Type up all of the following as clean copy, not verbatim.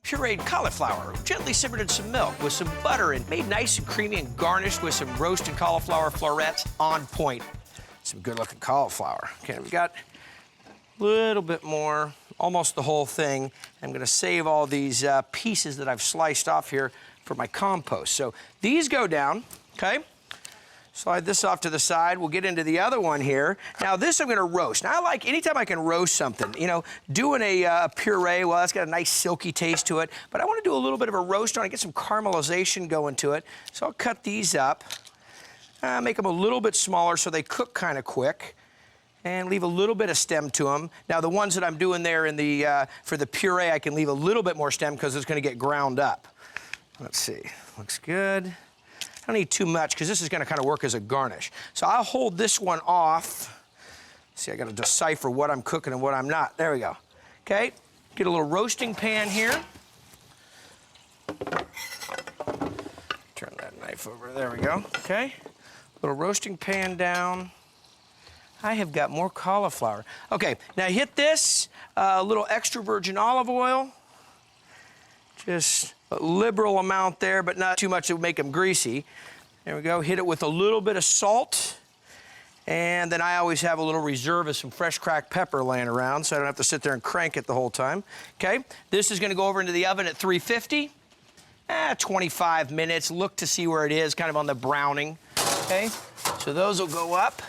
Pureed cauliflower, gently simmered in some milk with some butter and made nice and creamy and garnished with some roasted cauliflower florets on point. Some good-looking cauliflower. Okay, we got a little bit more, almost the whole thing. I'm gonna save all these pieces that I've sliced off here for my compost. So these go down, okay? Slide this off to the side. We'll get into the other one here. Now this I'm gonna roast. Now I like, anytime I can roast something, you know, doing a puree, well, that's got a nice silky taste to it, but I wanna do a little bit of a roast on it, get some caramelization going to it. So I'll cut these up, make them a little bit smaller so they cook kind of quick, and leave a little bit of stem to them. Now the ones that I'm doing there in the, for the puree, I can leave a little bit more stem because it's gonna get ground up. Let's see, looks good. I don't need too much because this is gonna kind of work as a garnish. So I'll hold this one off. See, I gotta decipher what I'm cooking and what I'm not. There we go. Okay, get a little roasting pan here. Turn that knife over, there we go. Okay, little roasting pan down. I have got more cauliflower. Okay, now hit this, a little extra virgin olive oil. Just a liberal amount there, but not too much to make them greasy. There we go, hit it with a little bit of salt. And then I always have a little reserve of some fresh cracked pepper laying around so I don't have to sit there and crank it the whole time. Okay, this is gonna go over into the oven at 350. 25 minutes, look to see where it is, kind of on the browning. Okay, so those will go up.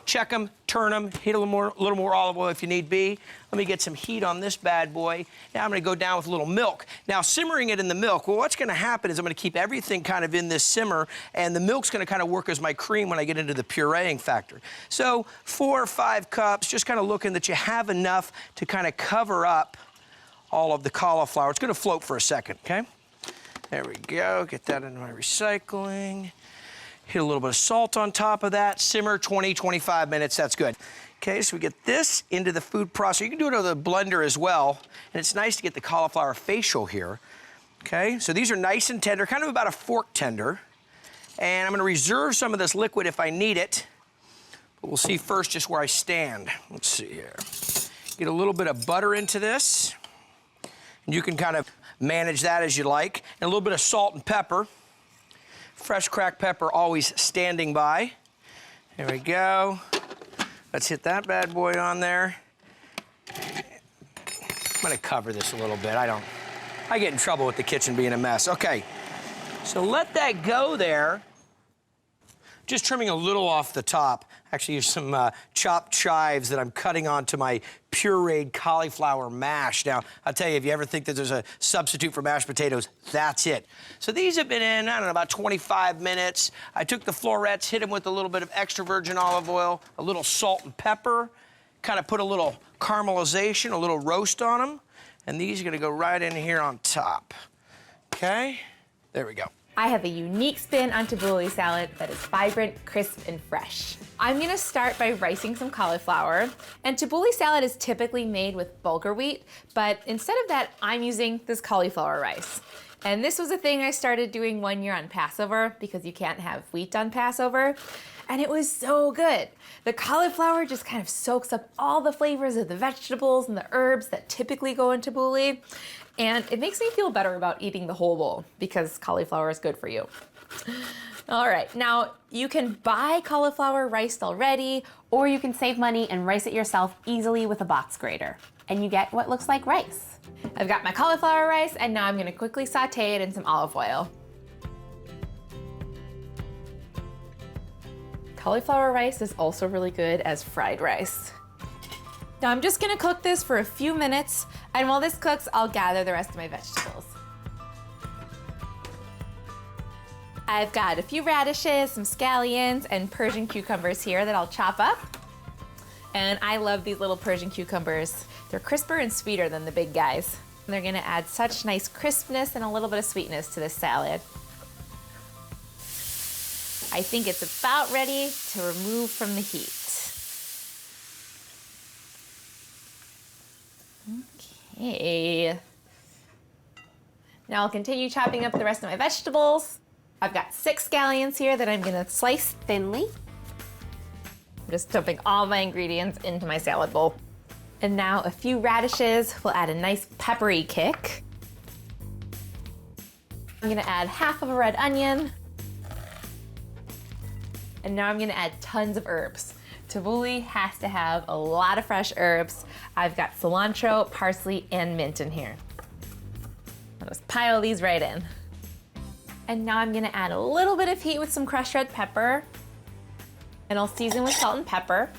Check them, turn them, hit a little more olive oil if you need be. Let me get some heat on this bad boy. Now I'm gonna go down with a little milk. Now simmering it in the milk, well, what's gonna happen is I'm gonna keep everything kind of in this simmer, and the milk's gonna kind of work as my cream when I get into the pureeing factor. So 4 or 5 cups, just kind of looking that you have enough to kind of cover up all of the cauliflower. It's gonna float for a second, okay? There we go, get that into my recycling. Hit a little bit of salt on top of that, simmer 20, 25 minutes, that's good. Okay, so we get this into the food processor. You can do it with a blender as well, and it's nice to get the cauliflower facial here. Okay, so these are nice and tender, kind of about a fork tender. And I'm gonna reserve some of this liquid if I need it, but we'll see first just where I stand. Let's see here. Get a little bit of butter into this, and you can kind of manage that as you like, and a little bit of salt and pepper. Fresh cracked pepper always standing by. There we go. Let's hit that bad boy on there. I'm gonna cover this a little bit. I get in trouble with the kitchen being a mess. Okay, so let that go there. Just trimming a little off the top. Actually, here's some chopped chives that I'm cutting onto my pureed cauliflower mash. Now, I'll tell you, if you ever think that there's a substitute for mashed potatoes, that's it. So these have been in, I don't know, about 25 minutes. I took the florets, hit them with a little bit of extra virgin olive oil, a little salt and pepper, kind of put a little caramelization, a little roast on them, and these are gonna go right in here on top. Okay, there we go. I have a unique spin on tabbouleh salad that is vibrant, crisp, and fresh. I'm gonna start by ricing some cauliflower, and tabbouleh salad is typically made with bulgur wheat, but instead of that, I'm using this cauliflower rice. And this was a thing I started doing one year on Passover because you can't have wheat on Passover, and it was so good. The cauliflower just kind of soaks up all the flavors of the vegetables and the herbs that typically go in tabbouleh, and it makes me feel better about eating the whole bowl because cauliflower is good for you. All right, now you can buy cauliflower riced already, or you can save money and rice it yourself easily with a box grater, and you get what looks like rice. I've got my cauliflower rice, and now I'm gonna quickly saute it in some olive oil. Cauliflower rice is also really good as fried rice. Now I'm just gonna cook this for a few minutes, and while this cooks, I'll gather the rest of my vegetables. I've got a few radishes, some scallions, and Persian cucumbers here that I'll chop up. And I love these little Persian cucumbers. They're crisper and sweeter than the big guys. And they're gonna add such nice crispness and a little bit of sweetness to this salad. I think it's about ready to remove from the heat. Okay. Now I'll continue chopping up the rest of my vegetables. I've got 6 scallions here that I'm gonna slice thinly. I'm just dumping all my ingredients into my salad bowl. And now a few radishes will add a nice peppery kick. I'm gonna add half of a red onion. And now I'm gonna add tons of herbs. Tabbouleh has to have a lot of fresh herbs. I've got cilantro, parsley, and mint in here. I'll just pile these right in. And now I'm gonna add a little bit of heat with some crushed red pepper. And I'll season with salt and pepper.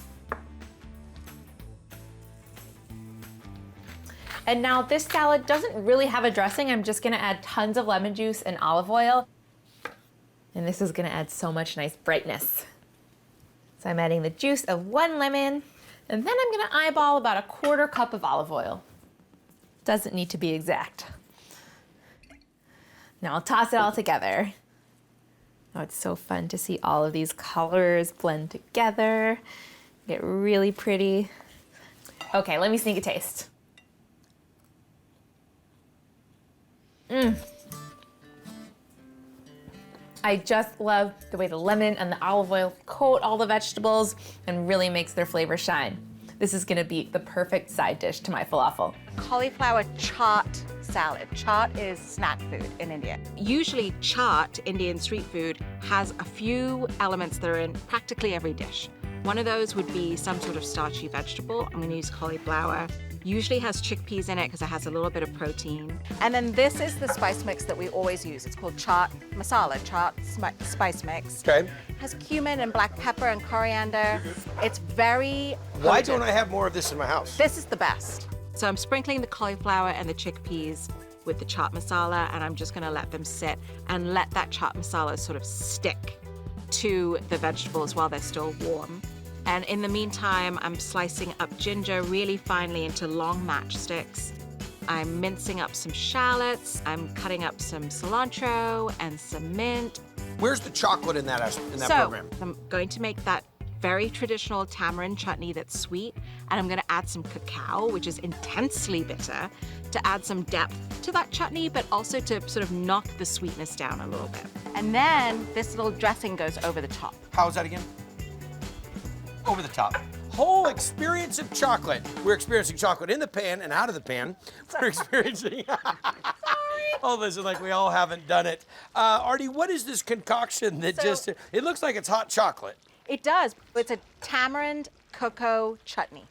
And now this salad doesn't really have a dressing. I'm just gonna add tons of lemon juice and olive oil. And this is gonna add so much nice brightness. So I'm adding the juice of 1 lemon, and then I'm gonna eyeball about a 1/4 cup of olive oil. Doesn't need to be exact. Now I'll toss it all together. Oh, it's so fun to see all of these colors blend together, get really pretty. Okay, let me sneak a taste. I just love the way the lemon and the olive oil coat all the vegetables and really makes their flavor shine. This is gonna be the perfect side dish to my falafel. Cauliflower chaat salad. Chaat is snack food in India. Usually chaat, Indian street food, has a few elements that are in practically every dish. One of those would be some sort of starchy vegetable. I'm gonna use cauliflower. Usually has chickpeas in it because it has a little bit of protein. And then this is the spice mix that we always use. It's called chaat masala, chaat spice mix. Okay. It has cumin and black pepper and coriander. It's very Why potent. don't I have more of this in my house? This is the best. So I'm sprinkling the cauliflower and the chickpeas with the chaat masala, and I'm just gonna let them sit and let that chaat masala sort of stick to the vegetables while they're still warm. And in the meantime, I'm slicing up ginger really finely into long matchsticks. I'm mincing up some shallots. I'm cutting up some cilantro and some mint. Where's the chocolate in that program? I'm going to make that very traditional tamarind chutney that's sweet, and I'm gonna add some cacao, which is intensely bitter, to add some depth to that chutney, but also to sort of knock the sweetness down a little bit. And then this little dressing goes over the top. How is that again? Over the top. Whole experience of chocolate. We're experiencing chocolate in the pan and out of the pan. We're experiencing. Oh, this is like we all haven't done it. Aarti, what is this concoction that it looks like it's hot chocolate. It does. It's a tamarind cocoa chutney.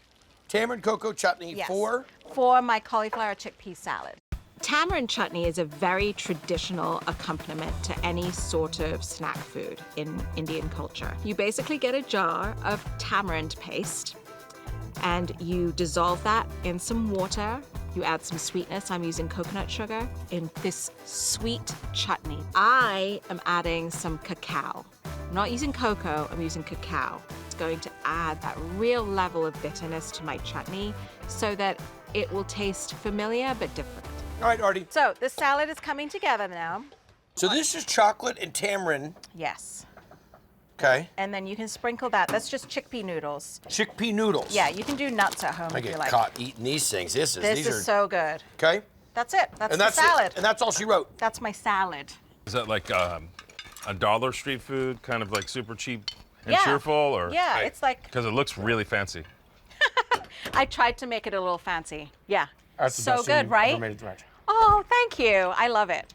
Tamarind cocoa chutney Yes. For my cauliflower chickpea salad. Tamarind chutney is a very traditional accompaniment to any sort of snack food in Indian culture. You basically get a jar of tamarind paste and you dissolve that in some water. You add some sweetness. I'm using coconut sugar in this sweet chutney. I am adding some cacao. I'm not using cocoa, I'm using cacao. It's going to add that real level of bitterness to my chutney so that it will taste familiar but different. All right, Aarti. So the salad is coming together now. So this is chocolate and tamarind. Yes. Okay. And then you can sprinkle that. That's just chickpea noodles. Chickpea noodles. Yeah, you can do nuts at home I if you get like. caught eating these things. These This are is so good. okay. That's it. That's And the salad. it. And that's all she wrote. That's my salad. Is that like a dollar street food, kind of like super cheap and Yeah. cheerful, or? Yeah, it's like- Because it looks really fancy. I tried to make it a little fancy. Yeah. That's the so best thing good, you've right? ever made it right. Oh, thank you. I love it.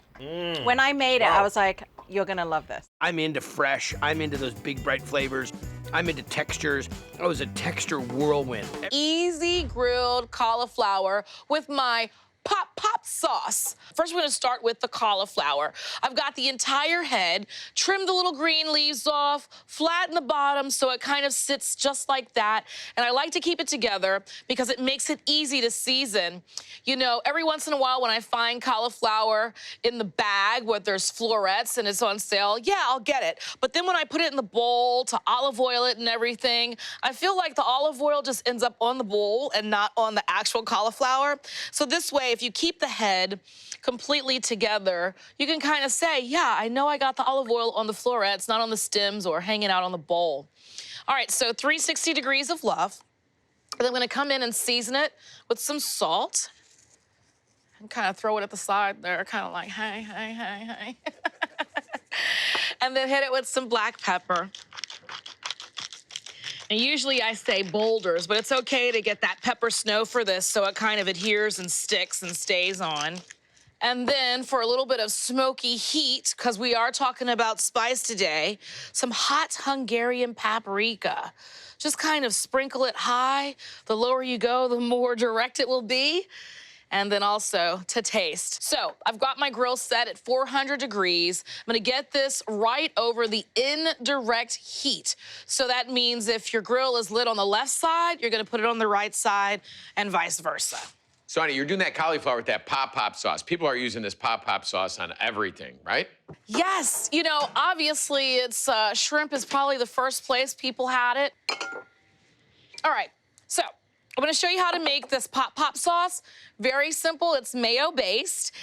When I made it, I was like, you're gonna love this. I'm into fresh. I'm into those big, bright flavors. I'm into textures. I was a texture whirlwind. Easy grilled cauliflower with my pop sauce. First, we're gonna start with the cauliflower. I've got the entire head, trimmed the little green leaves off, flatten the bottom so it kind of sits just like that. And I like to keep it together because it makes it easy to season. You know, every once in a while when I find cauliflower in the bag where there's florets and it's on sale, yeah, I'll get it. But then when I put it in the bowl to olive oil it and everything, I feel like the olive oil just ends up on the bowl and not on the actual cauliflower. So this way, if you keep the head completely together, you can kind of say, yeah, I know I got the olive oil on the florets, not on the stems or hanging out on the bowl. All right, so 360 degrees of love. And I'm gonna come in and season it with some salt and kind of throw it at the side there, kind of like, hey. And then hit it with some black pepper. And usually I say boulders, but it's okay to get that pepper snow for this so it kind of adheres and sticks and stays on. And then for a little bit of smoky heat, because we are talking about spice today, some hot Hungarian paprika. Just kind of sprinkle it high. The lower you go, the more direct it will be. And then also to taste. So I've got my grill set at 400 degrees. I'm gonna get this right over the indirect heat. So that means if your grill is lit on the left side, you're gonna put it on the right side and vice versa. Sonny, you're doing that cauliflower with that pop-pop sauce. People are using this pop-pop sauce on everything, right? Yes, you know, obviously it's shrimp is probably the first place people had it. All right, so I'm gonna show you how to make this pop-pop sauce. Very simple, it's mayo-based.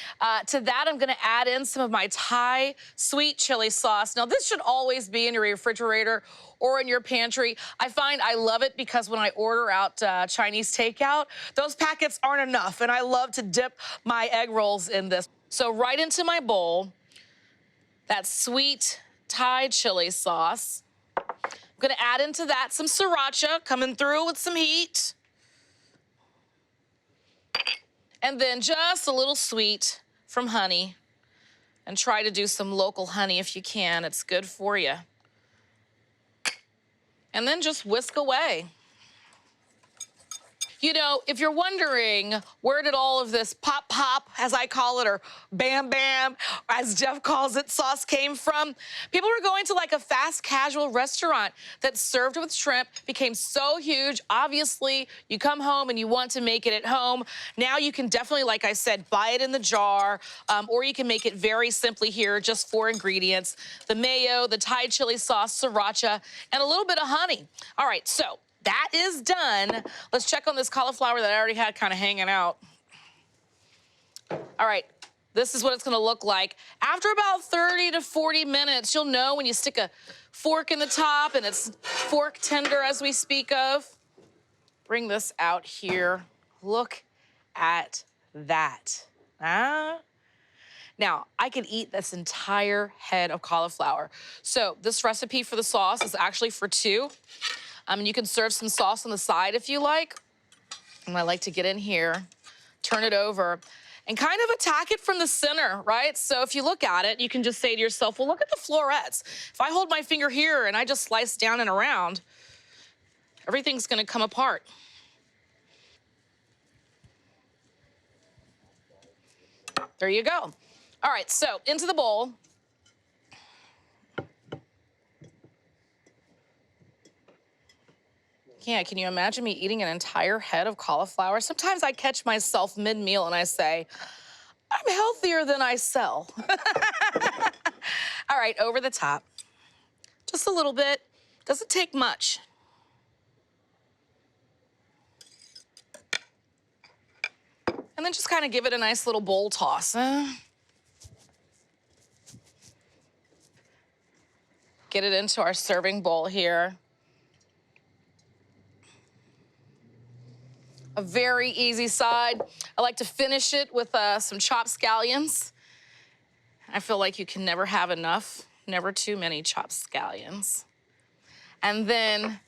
To that, I'm gonna add in some of my Thai sweet chili sauce. Now, this should always be in your refrigerator or in your pantry. I find I love it because when I order out Chinese takeout, those packets aren't enough, and I love to dip my egg rolls in this. So right into my bowl, that sweet Thai chili sauce. I'm gonna add into that some sriracha, coming through with some heat. And then just a little sweet from honey. And try to do some local honey if you can. It's good for you. And then just whisk away. You know, if you're wondering where did all of this pop pop, as I call it, or bam bam, as Jeff calls it, sauce came from, people were going to like a fast casual restaurant that served with shrimp, became so huge. Obviously, you come home and you want to make it at home. Now you can definitely, like I said, buy it in the jar, or you can make it very simply here, just 4 ingredients: the mayo, the Thai chili sauce, sriracha, and a little bit of honey. All right, so that is done. Let's check on this cauliflower that I already had kind of hanging out. All right, this is what it's gonna look like. After about 30 to 40 minutes, you'll know when you stick a fork in the top and it's fork tender as we speak of. Bring this out here. Look at that. Now, I could eat this entire head of cauliflower. So this recipe for the sauce is actually for 2. And you can serve some sauce on the side if you like. And I like to get in here, turn it over, and kind of attack it from the center, right? So if you look at it, you can just say to yourself, well, look at the florets. If I hold my finger here and I just slice down and around, everything's gonna come apart. There you go. All right, so into the bowl. Yeah, can you imagine me eating an entire head of cauliflower? Sometimes I catch myself mid-meal and I say, I'm healthier than I sell. All right, over the top. Just a little bit. Doesn't take much. And then just kind of give it a nice little bowl toss. Get it into our serving bowl here. A very easy side. I like to finish it with some chopped scallions. I feel like you can never have enough, never too many chopped scallions. And then,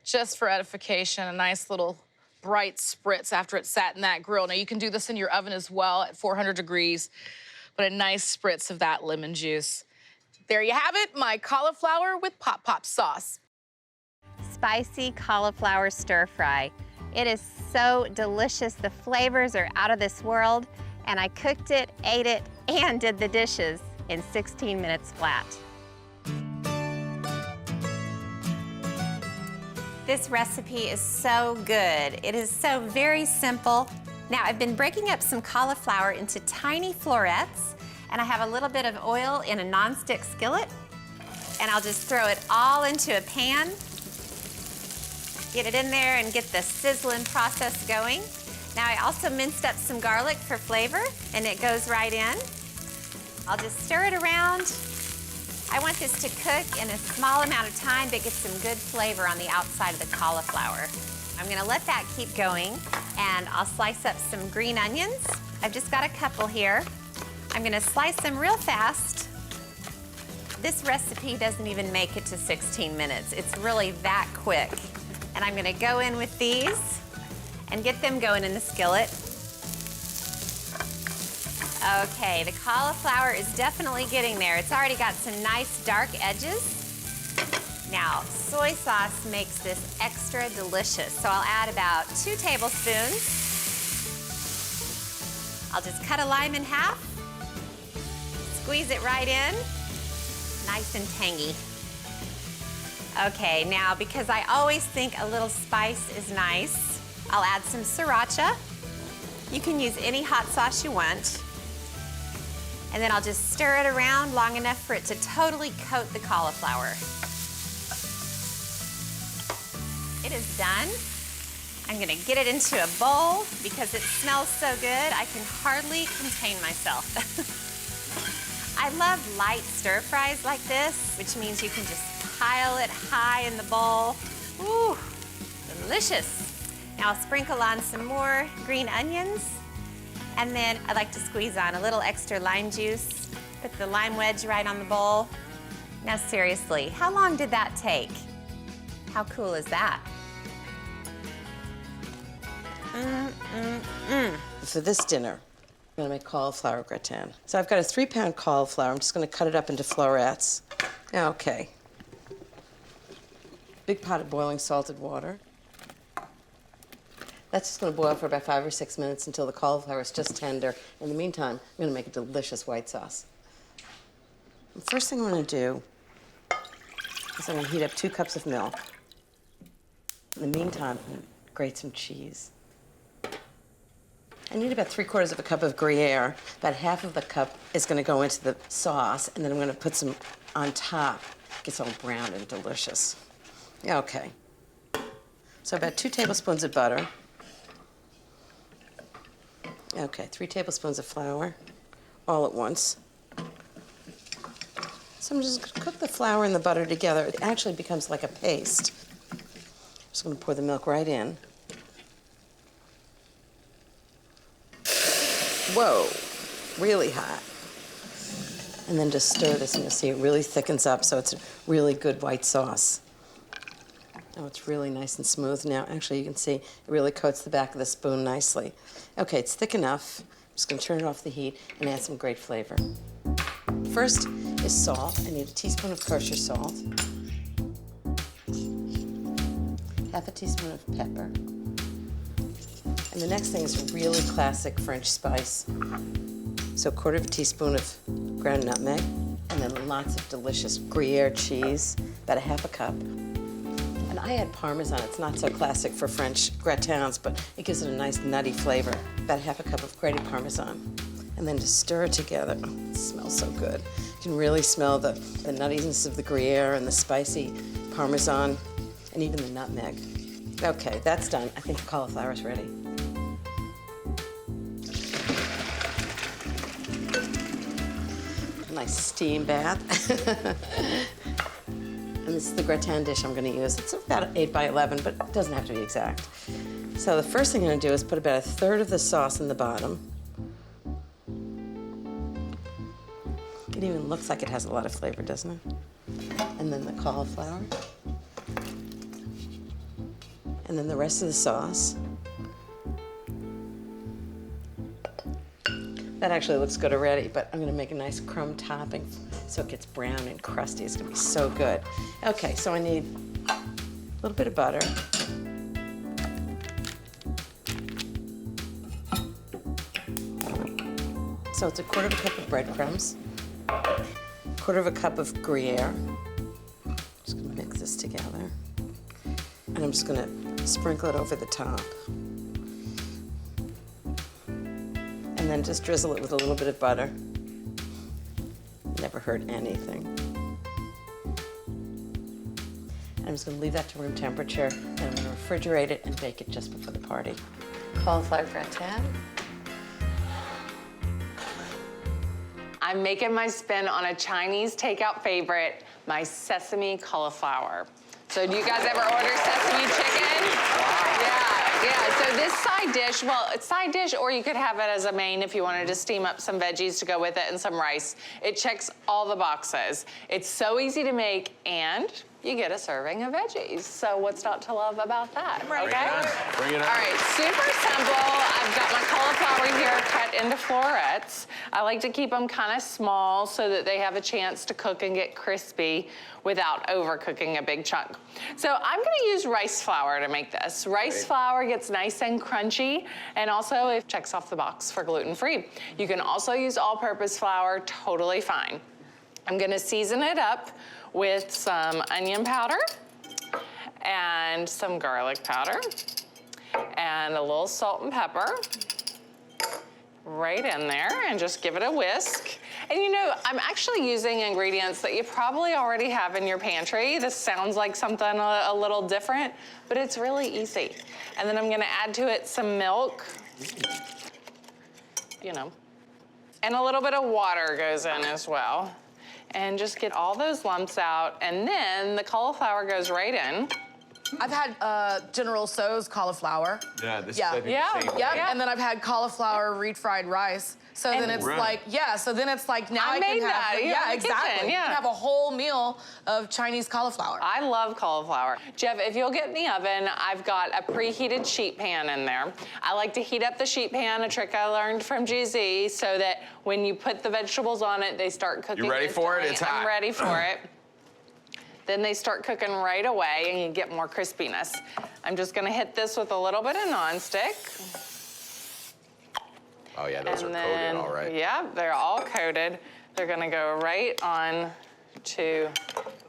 just for edification, a nice little bright spritz after it sat in that grill. Now, you can do this in your oven as well at 400 degrees, but a nice spritz of that lemon juice. There you have it, my cauliflower with pop-pop sauce. Spicy cauliflower stir fry. It is so delicious. The flavors are out of this world, and I cooked it, ate it, and did the dishes in 16 minutes flat. This recipe is so good. It is so very simple. Now, I've been breaking up some cauliflower into tiny florets, and I have a little bit of oil in a nonstick skillet, and I'll just throw it all into a pan. Get it in there and get the sizzling process going. Now I also minced up some garlic for flavor, and it goes right in. I'll just stir it around. I want this to cook in a small amount of time, but get some good flavor on the outside of the cauliflower. I'm gonna let that keep going, and I'll slice up some green onions. I've just got a couple here. I'm gonna slice them real fast. This recipe doesn't even make it to 16 minutes. It's really that quick. And I'm gonna go in with these and get them going in the skillet. Okay, the cauliflower is definitely getting there. It's already got some nice dark edges. Now, soy sauce makes this extra delicious, so I'll add about 2 tablespoons. I'll just cut a lime in half, squeeze it right in, nice and tangy. Okay, now because I always think a little spice is nice, I'll add some sriracha. You can use any hot sauce you want. And then I'll just stir it around long enough for it to totally coat the cauliflower. It is done. I'm gonna get it into a bowl because it smells so good, I can hardly contain myself. I love light stir fries like this, which means you can just pile it high in the bowl. Ooh, delicious. Now I'll sprinkle on some more green onions, and then I like to squeeze on a little extra lime juice, put the lime wedge right on the bowl. Now seriously, how long did that take? How cool is that? For this dinner, I'm gonna make cauliflower gratin. So I've got a 3-pound cauliflower. I'm just gonna cut it up into florets. Okay. Big pot of boiling salted water. That's just gonna boil for about 5 or 6 minutes until the cauliflower is just tender. In the meantime, I'm gonna make a delicious white sauce. The first thing I'm gonna do is I'm gonna heat up 2 cups of milk. In the meantime, I'm gonna grate some cheese. I need about 3/4 of a cup of Gruyere. About half of the cup is gonna go into the sauce, and then I'm gonna put some on top. It gets all brown and delicious. Okay. So about 2 tablespoons of butter. Okay, 3 tablespoons of flour, all at once. So I'm just gonna cook the flour and the butter together. It actually becomes like a paste. I'm just gonna pour the milk right in. Whoa, really hot. And then just stir this, and you'll see it really thickens up, so it's a really good white sauce. Oh, it's really nice and smooth now. Actually, you can see it really coats the back of the spoon nicely. Okay, it's thick enough. I'm just gonna turn it off the heat and add some great flavor. First is salt. I need a teaspoon of kosher salt, half a teaspoon of pepper. And the next thing is a really classic French spice. So 1/4 teaspoon of ground nutmeg, and then lots of delicious Gruyere cheese, about a half a cup. And I add Parmesan. It's not so classic for French gratins, but it gives it a nice nutty flavor. About a half a cup of grated Parmesan. And then just stir it together. Oh, it smells so good. You can really smell the nuttiness of the Gruyere and the spicy Parmesan, and even the nutmeg. Okay, that's done. I think the cauliflower is ready. Nice steam bath. And this is the gratin dish I'm gonna use. It's about 8 by 11, but it doesn't have to be exact. So the first thing I'm gonna do is put about 1/3 of the sauce in the bottom. It even looks like it has a lot of flavor, doesn't it? And then the cauliflower. And then the rest of the sauce. That actually looks good already, but I'm gonna make a nice crumb topping so it gets brown and crusty. It's gonna be so good. Okay, so I need a little bit of butter. So it's 1/4 cup of breadcrumbs, 1/4 cup of Gruyere. Just gonna mix this together. And I'm just gonna sprinkle it over the top. And then just drizzle it with a little bit of butter. Never hurt anything. And I'm just gonna leave that to room temperature, and I'm gonna refrigerate it and bake it just before the party. Cauliflower gratin. I'm making my spin on a Chinese takeout favorite, my sesame cauliflower. So do you guys ever order sesame chicken? Yeah, so this side dish, well, it's side dish, or you could have it as a main if you wanted to steam up some veggies to go with it and some rice. It checks all the boxes. It's so easy to make, and you get a serving of veggies. So what's not to love about that? Bring it on. Bring it on. All right, super simple. I've got my cauliflower here cut into florets. I like to keep them kind of small so that they have a chance to cook and get crispy without overcooking a big chunk. So I'm gonna use rice flour to make this. Rice flour gets nice and crunchy, and also it checks off the box for gluten-free. You can also use all-purpose flour, totally fine. I'm gonna season it up with some onion powder and some garlic powder and a little salt and pepper right in there, and just give it a whisk. And you know, I'm actually using ingredients that you probably already have in your pantry. This sounds like something a little different, but it's really easy. And then I'm gonna add to it some milk, you know, and a little bit of water goes in as well. And just get all those lumps out, and then the cauliflower goes right in. I've had General Tso's cauliflower. Yeah, this Yeah. is I think, Yeah. the same Yep, thing. and then I've had cauliflower refried rice. So then it's Really? like, yeah, so then it's like now I I made can have, that, yeah, yeah, in the exactly. kitchen, You yeah. can have a whole meal of Chinese cauliflower. I love cauliflower. Jeff, if you'll get in the oven, I've got a preheated sheet pan in there. I like to heat up the sheet pan, a trick I learned from GZ, so that when you put the vegetables on it, they start cooking. You ready for it? instantly. It's hot. I'm ready for it. Then they start cooking right away and you get more crispiness. I'm just gonna hit this with a little bit of nonstick. Oh yeah, those And are then, coated, all right. yeah, they're all coated. They're gonna go right on to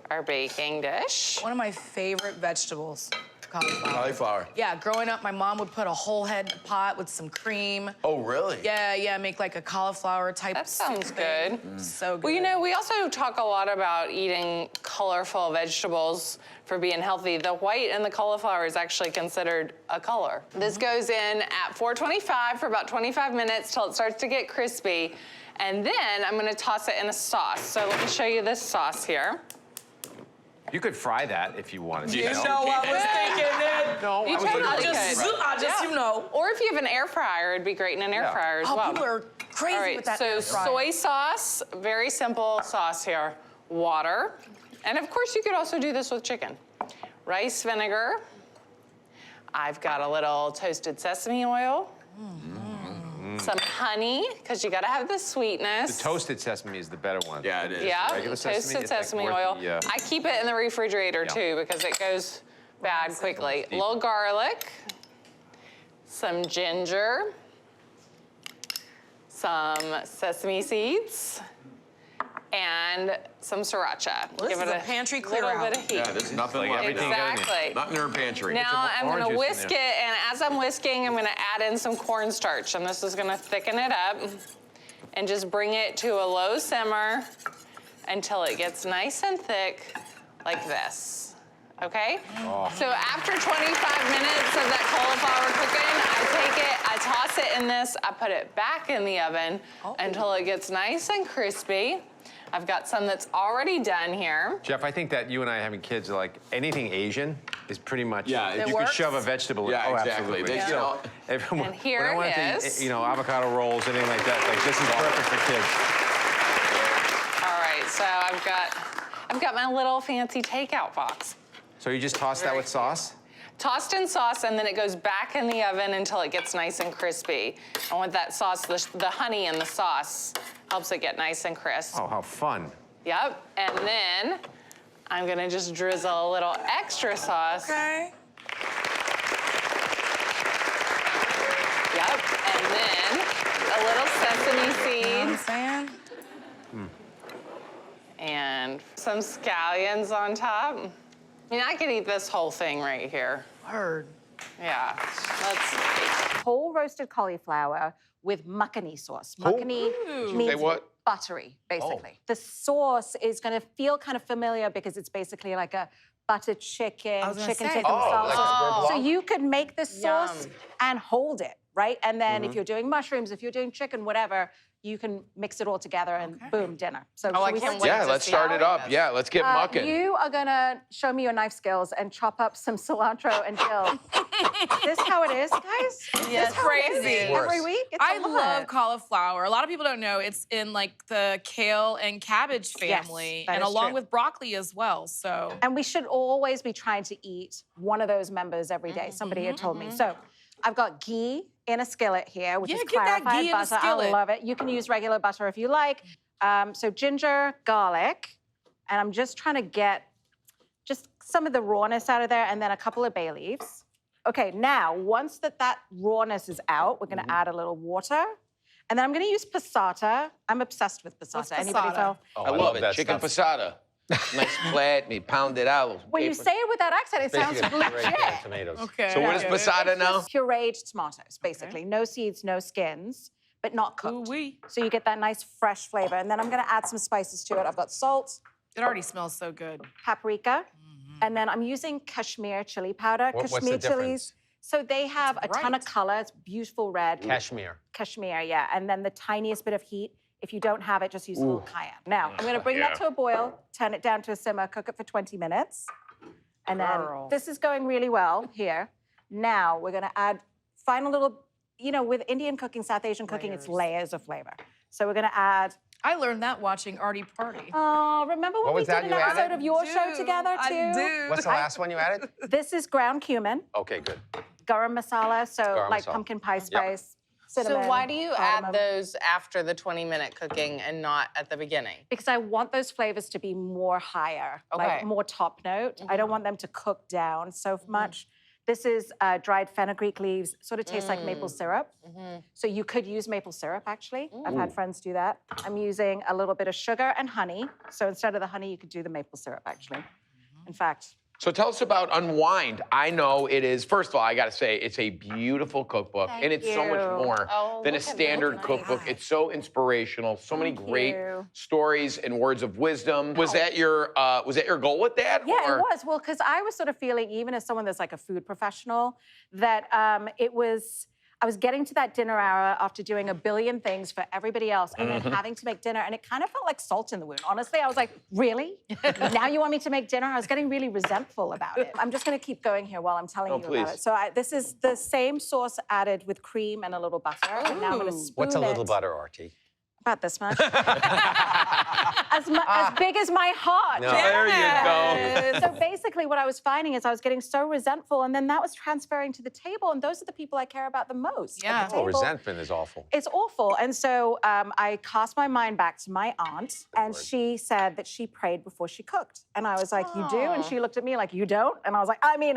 our baking dish. One of my favorite vegetables, cauliflower. Cauliflower. Yeah, growing up, my mom would put a whole head in a pot with some cream. Oh, really? Yeah, make like a cauliflower type. That sounds thing. good. So good. Well, you know, we also talk a lot about eating colorful vegetables for being healthy. The white in the cauliflower is actually considered a color. This goes in at 425 for about 25 minutes till it starts to get crispy. And then I'm gonna toss it in a sauce. So let me show you this sauce here. You could fry that if you wanted to. You know what I was thinking, Ned. No, You I was totally literally could. I just, Yeah. you know. Or if you have an air fryer, it'd be great in an air Yeah. fryer as Oh, well. people are crazy All right, with that so air fryer. soy sauce, very simple sauce here. Water, and of course you could also do this with chicken. Rice vinegar. I've got a little toasted sesame oil. Some honey, because you gotta have the sweetness. The toasted sesame is the better one. Yeah, it is. Yeah, Regular sesame, toasted it's like sesame worth oil. the, I keep it in the refrigerator Yeah. too because it goes bad quickly. A little garlic, some ginger, some sesame seeds, and some sriracha. Well, this is a pantry clear little out. bit of heat. Yeah, there's nothing like like everything that. going in. Exactly. Nothing in her pantry. Now I'm orange gonna juice in whisk it, there. and as I'm whisking, I'm gonna add in some cornstarch, and this is gonna thicken it up, and just bring it to a low simmer until it gets nice and thick, like this. Okay? So after 25 minutes of that cauliflower cooking, I take it, I toss it in this, I put it back in the oven until it gets nice and crispy. I've got some that's already done here. Jeff, I think that you and I having kids are like anything Asian is pretty much. Yeah, you it could works. shove a vegetable in. Yeah, Oh, exactly. absolutely. They- you So, know- everyone, And here when I want it to is. eat, you know, avocado rolls, anything like that, like this is perfect for kids. All right, so I've got my little fancy takeout box. So you just toss that Very with sauce? Tossed in sauce, and then it goes back in the oven until it gets nice and crispy. And with that sauce, the honey in the sauce helps it get nice and crisp. Oh, how fun. Yep, and then I'm gonna just drizzle a little extra sauce. Okay. Yep, and then a little sesame You know what I'm seeds saying? and some scallions on top. I mean, I could eat this whole thing right here. Word. Yeah, let's Whole roasted cauliflower with Makhani sauce. Makhani means what? buttery, basically. The sauce is going to feel kind of familiar because it's basically like a butter chicken, I was gonna chicken say. tikka Oh, like a salsa. beurre So blanc? you could make the sauce Yum. and hold it, right? And then if you're doing mushrooms, if you're doing chicken, whatever, you can mix it all together and boom, dinner. So Oh, I shall we can't start? wait. Yeah, to let's see start how it it up. is. Yeah, let's get mucking. You are gonna show me your knife skills and chop up some cilantro and dill. This how it is, guys? Yeah, This how it is crazy. every week? It's I a lot. love cauliflower. A lot of people don't know it's in like the kale and cabbage family, that and is along true. with broccoli as well. So And we should always be trying to eat one of those members every day. Somebody had told me. So I've got ghee in a skillet here, which Yeah, is get that clarified ghee in a butter. I skillet. love it. You can use regular butter if you like. So ginger, garlic, and I'm just trying to get just some of the rawness out of there, and then a couple of bay leaves. Okay, now, once that rawness is out, we're gonna add a little water, and then I'm gonna use passata. I'm obsessed with passata. What's Anybody passata? else? Oh, I love it. that Chicken stuff. passata. Nice flat, me pound it out. When you say it with that accent, it sounds Basically, great legit. tomatoes. okay. So what is passata now? Pureed tomatoes, basically. No seeds, no skins, but not cooked. Ooh-wee. So you get that nice fresh flavor. And then I'm gonna add some spices to it. I've got salt, It already smells so good. paprika, and then I'm using Kashmir chili powder. What's the Kashmir difference? chilies. So they have a ton of bright. color. It's beautiful red. Cashmere. Kashmir, yeah. And then the tiniest bit of heat. If you don't have it, just use a little cayenne. Now, I'm gonna bring that to a boil, turn it down to a simmer, cook it for 20 minutes. And then this is going really well here. Now, we're gonna add final little, with Indian cooking, South Asian cooking, it's layers of flavor. So we're gonna add, I learned that watching Aarti party. remember when What we was did that an you episode added? of your show together too? I do. What's the last one you added? This is ground cumin, Okay, good. garam masala, so Garam like masala. pumpkin pie spice, cinnamon. So why do you add cardamom. those after the 20-minute cooking and not at the beginning? Because I want those flavors to be more higher, Okay. like more top note. I don't want them to cook down so much. This is dried fenugreek leaves, sort of tastes like maple syrup. So you could use maple syrup, actually. I've had friends do that. I'm using a little bit of sugar and honey. So instead of the honey, you could do the maple syrup, actually. In fact, So tell us about Unwind. I know it is, first of all, I gotta say, it's a beautiful cookbook, and it's so much you. more Oh, than a look at standard that. cookbook. It's so inspirational, so many great you. stories and words of wisdom. Was that your goal with that? yeah, or? it was. Well, because I was sort of feeling, even as someone that's like a food professional, that I was getting to that dinner hour after doing a billion things for everybody else and then having to make dinner, and it kind of felt like salt in the wound. Honestly, I was like, really? Now you want me to make dinner? I was getting really resentful about it. I'm just gonna keep going here while I'm telling you please. about it. So this is the same sauce added with cream and a little butter, and now I'm gonna spoon What's a little it butter, Aarti? about this much. as big as my heart. No. There you go. So basically what I was finding is I was getting so resentful, and then that was transferring to the table, and those are the people I care about the most. Yeah. At the Oh, table. resentment is awful. It's awful. And so I cast my mind back to my aunt, and she said that she prayed before she cooked. And I was like, you do? And she looked at me like, you don't? And I was like, I mean,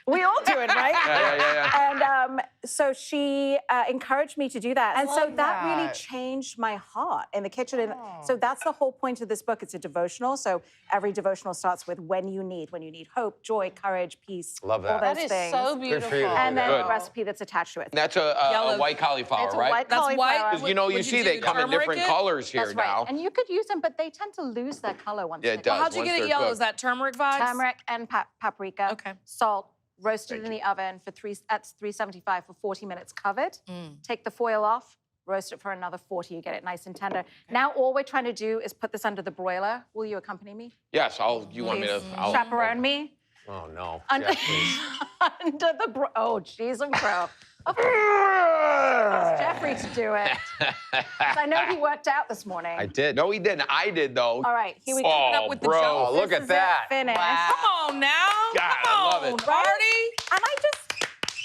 we all do it, right? Yeah. And so she encouraged me to do that. And so love that really that. changed my heart in the kitchen. And so that's the whole point of this book. It's a devotional. So every devotional starts with when you need hope, joy, courage, peace, Love all that. those That is things. so for beautiful. you to do And then Good. the recipe that's attached to it. That's a Yellow. white cauliflower, It's a right? white That's cauliflower. white. Because you Would see you they do come in turmeric different it? colors here That's now. right. And you could use them, but they tend to lose their color once Yeah, they it does. How'd you once get it they're yellow? cooked. Is that turmeric vibes? Turmeric and paprika. Okay. Salt, roasted in the oven for 375 for 40 minutes covered. Take the foil off, roast it for another 40. You get it nice and tender. Now all we're trying to do is put this under the broiler. Will you accompany me? Yes, you want me to? Chaperone me? Oh, no. Under, Jeff, please. under the oh, geez, I'm pro. Of course, ask Jeffrey to do it. 'Cause I know he worked out this morning. I did. No, he didn't. I did, though. All right, here we go. Oh, with the bro. jello. Oh, look This at is that. It, finished. Come on now. God, Come I love on, it. Aarti. And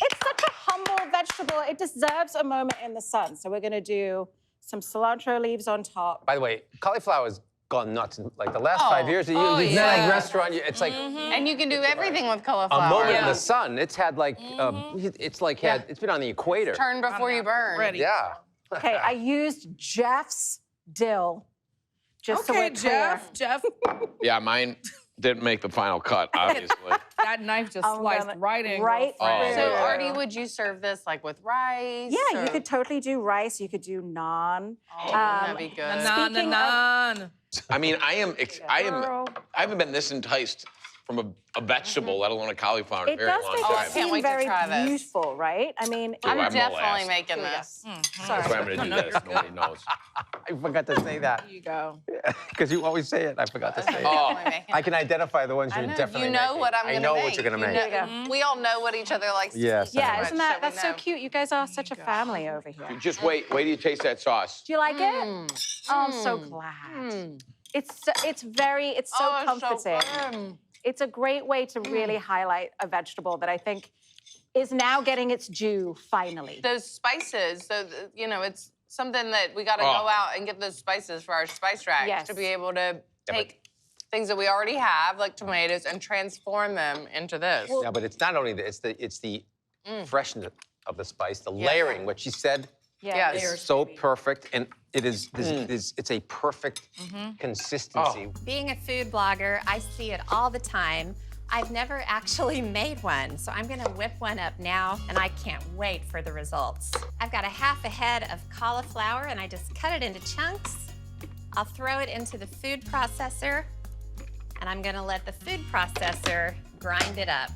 it's such a humble vegetable. It deserves a moment in the sun. So we're gonna do some cilantro leaves on top. By the way, cauliflower's gone nuts. In, like the last Oh. 5 years, Oh, it's yeah. like restaurant. It's like And you can do everything with cauliflower. a moment in the sun. It's had like, it's like it's been on the equator. Turn before you burn. Ready. Yeah. Okay, I used Jeff's dill. Just so Okay, we're clear. Jeff. Yeah, mine didn't make the final cut, obviously. That knife just I'm sliced gonna- right in. right girlfriend. through. So, Yeah. Aarti, would you serve this like with rice? Yeah, you or- could totally do rice. You could do naan. Oh, that'd be good. Nan, Speaking nan, nan. I mean, I Girl. haven't been this enticed from a vegetable, let alone a cauliflower, in a It very does long make time. it can't seem wait to very try this. beautiful, right? I mean, Ooh, I'm definitely last. making this. That's why I'm gonna do this. Nobody knows. I forgot to say that. Here you go. Because you always say it. I forgot to say it. Oh, I can identify the ones you're definitely You know making. what I'm I gonna know make. what you're gonna You make. know- We all know what each other likes to Yes, eat. I yeah, know. isn't So we that's so know. cute? You guys are such a family over here. just wait till you taste that sauce. Do you like it? Oh, I'm so glad. It's so comforting. So It's a great way to really highlight a vegetable that I think is now getting its due finally. those spices, it's something that we got to Oh. go out and get those spices for our spice rack Yes. to be able to take things that we already have, like tomatoes, and transform them into this. Yeah, but it's not only it's the freshness of the spice, the layering, what she said Yeah, is so perfect, and it's a perfect consistency. Being a food blogger, I see it all the time. I've never actually made one, so I'm gonna whip one up now, and I can't wait for the results. I've got a half a head of cauliflower, and I just cut it into chunks. I'll throw it into the food processor, and I'm gonna let the food processor grind it up.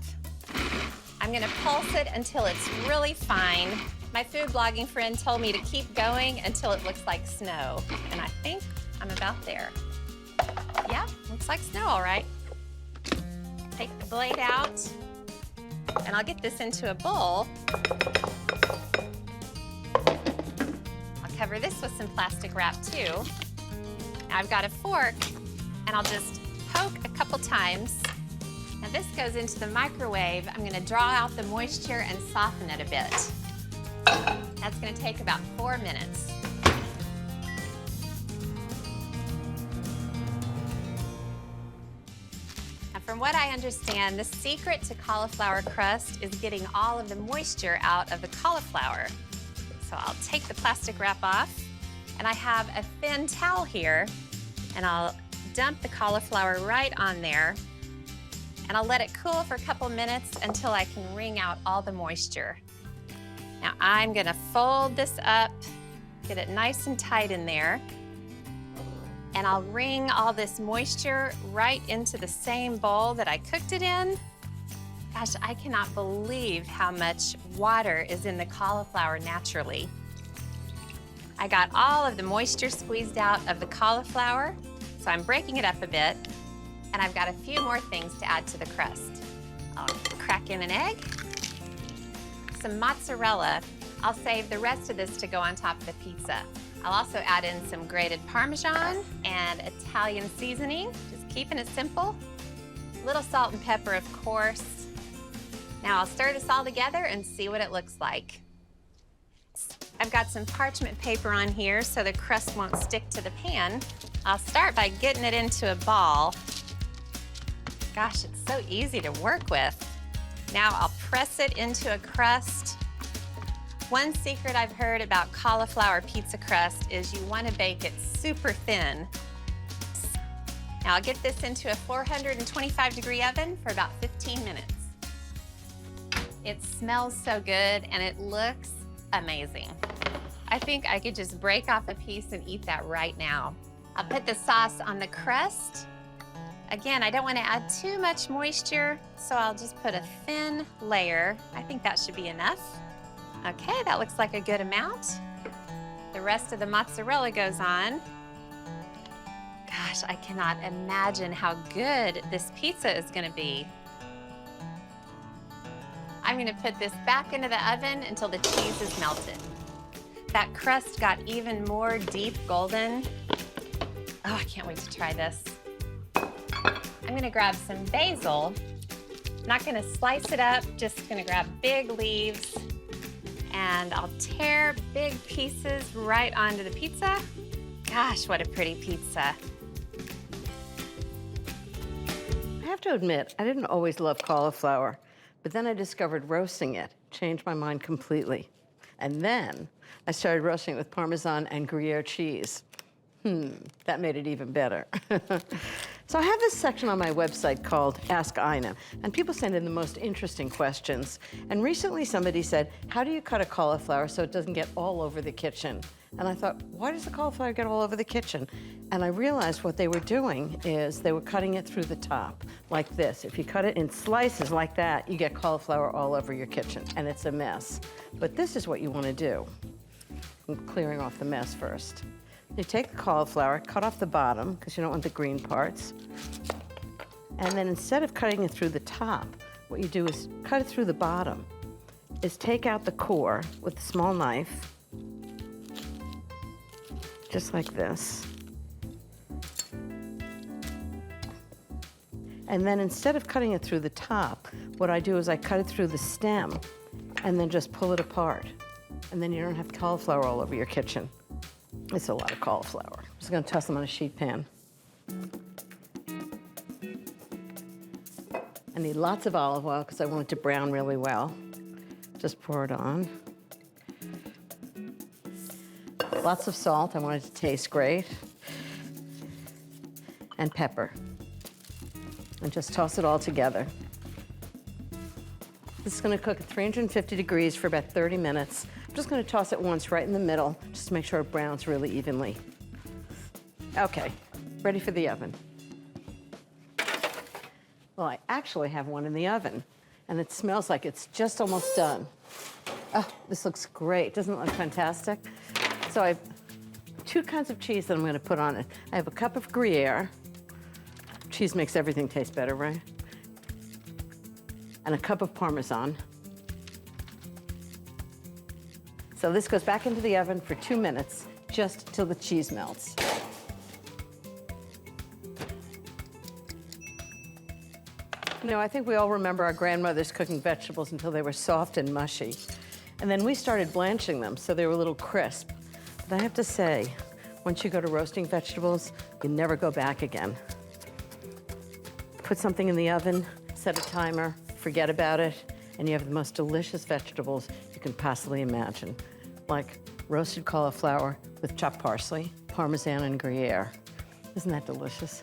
I'm gonna pulse it until it's really fine. My food blogging friend told me to keep going until it looks like snow, and I think I'm about there. Yeah, looks like snow, all right. Take the blade out, and I'll get this into a bowl. I'll cover this with some plastic wrap too. Now I've got a fork, and I'll just poke a couple times. Now this goes into the microwave. I'm gonna draw out the moisture and soften it a bit. That's gonna take about 4 minutes. Now, from what I understand, the secret to cauliflower crust is getting all of the moisture out of the cauliflower. So I'll take the plastic wrap off, and I have a thin towel here, and I'll dump the cauliflower right on there, and I'll let it cool for a couple minutes until I can wring out all the moisture. Now I'm gonna fold this up, get it nice and tight in there, and I'll wring all this moisture right into the same bowl that I cooked it in. Gosh, I cannot believe how much water is in the cauliflower naturally. I got all of the moisture squeezed out of the cauliflower, so I'm breaking it up a bit, and I've got a few more things to add to the crust. I'll crack in an egg, some mozzarella. I'll save the rest of this to go on top of the pizza. I'll also add in some grated Parmesan and Italian seasoning, just keeping it simple. A little salt and pepper, of course. Now I'll stir this all together and see what it looks like. I've got some parchment paper on here so the crust won't stick to the pan. I'll start by getting it into a ball. Gosh, it's so easy to work with. Now I'll press it into a crust. One secret I've heard about cauliflower pizza crust is you want to bake it super thin. Now I'll get this into a 425-degree oven for about 15 minutes. It smells so good and it looks amazing. I think I could just break off a piece and eat that right now. I'll put the sauce on the crust. Again, I don't want to add too much moisture, so I'll just put a thin layer. I think that should be enough. Okay, that looks like a good amount. The rest of the mozzarella goes on. Gosh, I cannot imagine how good this pizza is gonna be. I'm gonna put this back into the oven until the cheese is melted. That crust got even more deep golden. Oh, I can't wait to try this. I'm gonna grab some basil. I'm not gonna slice it up, just gonna grab big leaves, and I'll tear big pieces right onto the pizza. Gosh, what a pretty pizza. I have to admit, I didn't always love cauliflower, but then I discovered roasting it changed my mind completely. And then I started roasting it with Parmesan and Gruyere cheese. That made it even better. So I have this section on my website called Ask Ina, and people send in the most interesting questions. And recently somebody said, how do you cut a cauliflower so it doesn't get all over the kitchen? And I thought, why does the cauliflower get all over the kitchen? And I realized what they were doing is they were cutting it through the top, like this. If you cut it in slices like that, you get cauliflower all over your kitchen, and it's a mess. But this is what you want to do. I'm clearing off the mess first. You take the cauliflower, cut off the bottom, because you don't want the green parts. And then instead of cutting it through the top, what you do is cut it through the bottom. Is take out the core with a small knife, just like this. And then instead of cutting it through the top, what I do is I cut it through the stem and then just pull it apart. And then you don't have cauliflower all over your kitchen. It's a lot of cauliflower. I'm just gonna toss them on a sheet pan. I need lots of olive oil because I want it to brown really well. Just pour it on. Lots of salt, I want it to taste great. And pepper. And just toss it all together. This is gonna cook at 350 degrees for about 30 minutes. I'm just gonna toss it once right in the middle, just to make sure it browns really evenly. Okay, ready for the oven. Well, I actually have one in the oven, and it smells like it's just almost done. Oh, this looks great. Doesn't it look fantastic? So I have 2 kinds of cheese that I'm gonna put on it. I have a cup of Gruyere. Cheese makes everything taste better, right? And a cup of Parmesan. So this goes back into the oven for 2 minutes, just till the cheese melts. You know, I think we all remember our grandmothers cooking vegetables until they were soft and mushy. And then we started blanching them so they were a little crisp. But I have to say, once you go to roasting vegetables, you never go back again. Put something in the oven, set a timer, forget about it, and you have the most delicious vegetables you can possibly imagine, like roasted cauliflower with chopped parsley, Parmesan and Gruyere. Isn't that delicious?